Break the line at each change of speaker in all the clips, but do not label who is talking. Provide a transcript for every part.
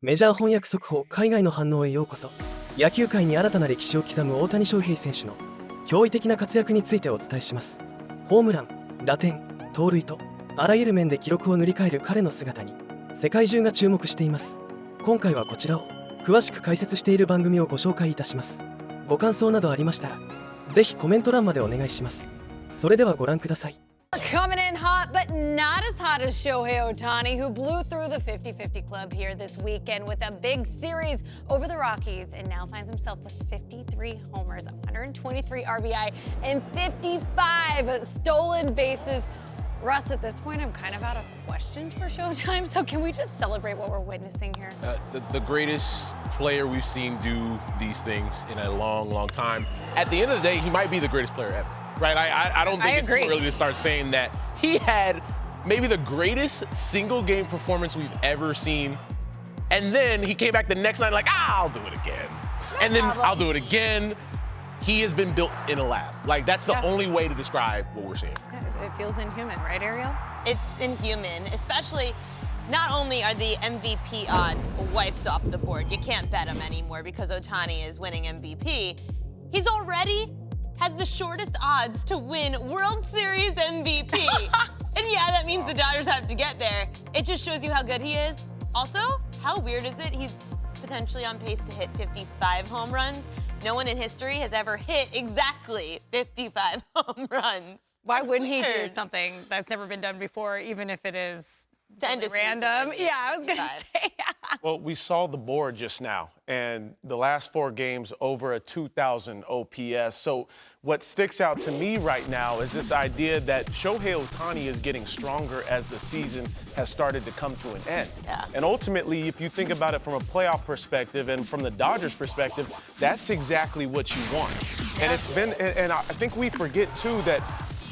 メジャー翻訳速報海外の反応へようこそ。野球界に新たな歴史を刻む大谷翔平選手の驚異的な活躍についてお伝えします。ホームラン、打点、盗塁とあらゆる面で記録を塗り替える彼の姿に世界中が注目しています。今回はこちらを詳しく解説している番組をご紹介いたします。ご感想などありましたらぜひコメント欄までお願いします。それではご覧ください。
Coming in hot, but not as hot as Shohei Ohtani, who blew through the 50-50 club here this weekend with a big series over the Rockies and now finds himself with 53 homers, 123 RBI, and 55 stolen bases. Russ, at this point, I'm kind of out of questions for Showtime, so can we just celebrate what we're witnessing here?
The greatest player we've seen do these things in a long, long time. At the end of the day, he might be the greatest player ever. Right, I don't think it's too early to start saying that. He had maybe the greatest single game performance we've ever seen. And then he came back the next night like, I'll do it again. And then I'll do it again. He has been built in a lab. Like, that's the only way to describe what we're seeing.
It feels inhuman, right, Ariel?
It's inhuman, especially not only are the MVP odds wiped off the board, you can't bet them anymore because Ohtani is winning MVP. He's already has the shortest odds to win World Series MVP. And yeah, that means the Dodgers have to get there. It just shows you how good he is. Also, how weird is it? He's potentially on pace to hit 55 home runs. No one in history has ever hit exactly 55 home runs.
Why wouldn't he do something that's never been done before, even if it is random? Yeah, I was gonna say.
Well, we saw the board just now, and the last 4 games over a 2,000 OPS. So what sticks out to me right now is this idea that Shohei Ohtani is getting stronger as the season has started to come to an end.
Yeah.
And ultimately, if you think about it from a playoff perspective and from the Dodgers perspective, that's exactly what you want. And it's been, and I think we forget too that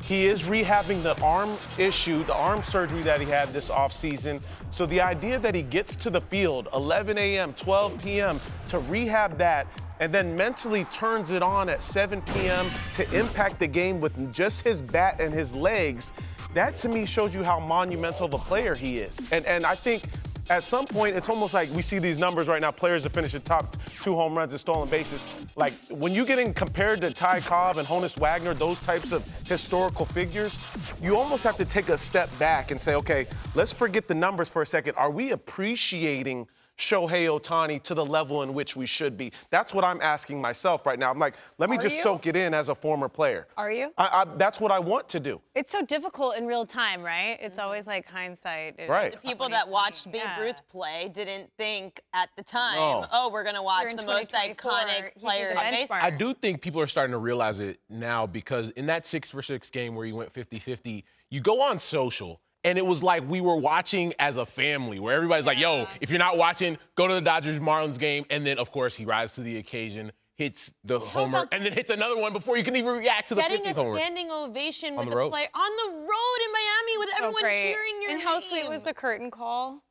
he is rehabbing the arm issue, the arm surgery that he had this offseason. So the idea that he gets to the field 11 a.m., 12 p.m. to rehab that and then mentally turns it on at 7 p.m. to impact the game with just his bat and his legs, that to me shows you how monumental of a player he is. And I think at some point, it's almost like we see these numbers right now, players that finish the top 2 home runs and stolen bases. Like, when you're getting compared to Ty Cobb and Honus Wagner, those types of historical figures, you almost have to take a step back and say, okay, let's forget the numbers for a second. Are we appreciating Shohei Ohtani to the level in which we should be? That's what I'm asking myself right now. I'm like, let me just soak it in as a former player.
Are you?
That's what I want to do.
It's so difficult in real time, right? It's always like hindsight.
Right.
The people that watched Babe Ruth play didn't think at the time, oh, we're going to watch the most iconic player in baseball.
I do think people are starting to realize it now because in that 6-for-6 game where he went 50-50, you go on social, and it was like we were watching as a family where everybody's like, yo, if you're not watching, go to the Dodgers-Marlins game. And then, of course, he rises to the occasion, hits the homer, and then hits another one before you can even react to the 50th homer.
Getting a standing ovation with the player on the road in Miami with everyone cheering your name.
And how sweet was the curtain call?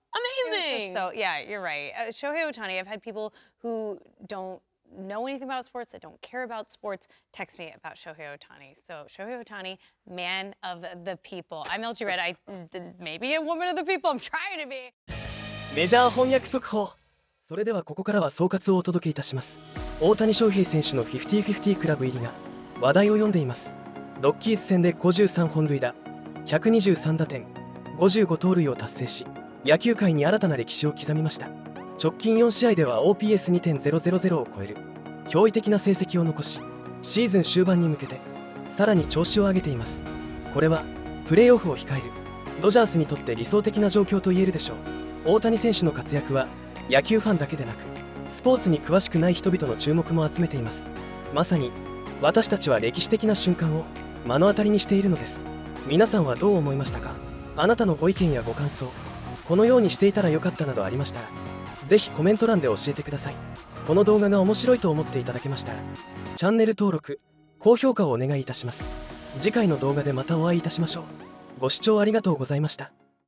Amazing.
So, yeah, you're right. Shohei Ohtani, I've had people who don't know anything about sports, that don't care about sports, text me about Shohei Ohtani. So Shohei Ohtani, man of the people. I'm LG Red. I maybe a woman of the people. I'm trying to be.
メジャー翻訳速報。それではここからは総括をお届けいたします。大谷翔平選手の50-50クラブ入りが話題を呼んでいます。ロッキーズ戦で53本塁打、123打点、55盗塁を達成し、野球界に新たな歴史を刻みました。直近4試合では OPS2.000 を超える驚異的な成績を残し、シーズン終盤に向けてさらに調子を上げています。これはプレーオフを控えるドジャースにとって理想的な状況と言えるでしょう。大谷選手の活躍は野球ファンだけでなくスポーツに詳しくない人々の注目も集めています。まさに私たちは歴史的な瞬間を目の当たりにしているのです。皆さんはどう思いましたか？あなたのご意見やご感想、このようにしていたらよかったなどありましたらぜひコメント欄で教えてください。この動画が面白いと思っていただけましたらチャンネル登録、高評価をお願いいたします。次回の動画でまたお会いいたしましょう。ご視聴ありがとうございました。